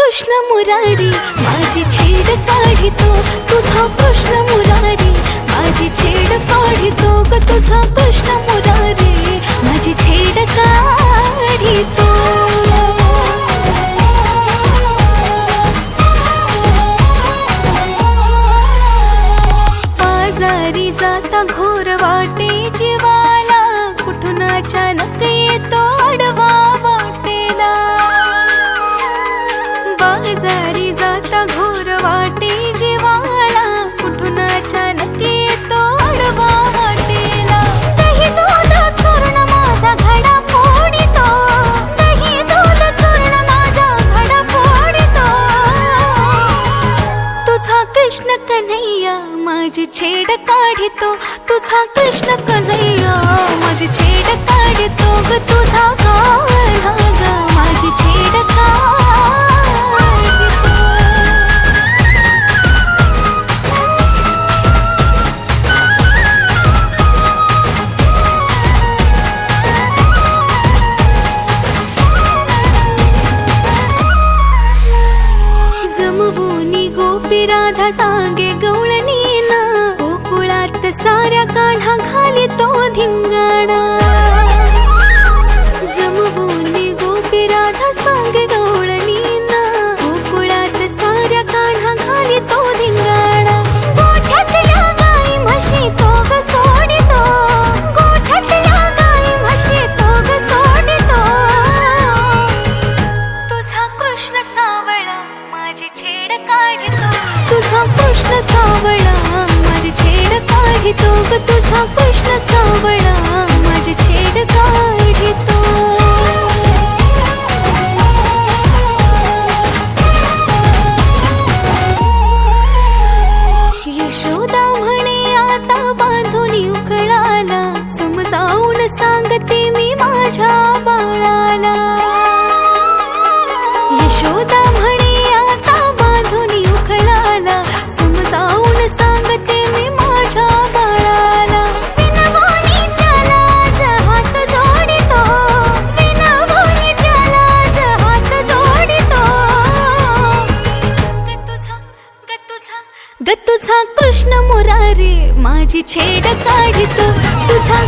कृष्ण मुरारी माझी छेड काढितो तुझा कृष्ण मुरारी माझी छेड काढितो ग तुझा कृष्ण मुरारी माझी छेड काढितो आजारी जाता घोर वाटे जीवाला कुठून अचानक येतो आडवा वाटेला बाजारी जाता घोर वाटे जीवाला कुठून अचानक येतो आडवा वाटेला दही दूध चूर्ण माझा घडा फोडितो दही दूध चूर्ण माझा घडा फोडितो तुझा कृष्ण कन्हैया माझी छेड काढितो तुझा कृष्ण कन्हैया माझी छेड काढितो ग तुझा काढा ग माझी छेड काढितो जमवूनी गोपी राधा सांगे गवळणीना गोकुळात साऱ्या काढा घाली तो धिंगाणा जमवूनी गोपी राधा सांगे गवळणीना गोकुळात साऱ्या काढा घाली तो धिंगाणा गोठ्यातल्या गाई म्हशी तो ग सोडितो गोठ्यातल्या गाई म्हशी तो ग सोडितो तुझा कृष्ण सावळा माझी छेड काढितो तुझा कृष्ण सावळा माझी छेड काढितो ग तुझा कृष्ण सावळा माझी छेड काढितो यशोदा म्हणे आता बांधून उकळाला समजावून सांगते मी माझ्या बाळाला यशोदा म्हणे आता बांधून उकळाला समजावून सांगते मी माझ्या बाळाला विनवून त्याला आज हात जोडितो विनवून त्याला आज हात जोडितो ग तुझा कृष्ण मुरारी माझी छेड काढितो तुझा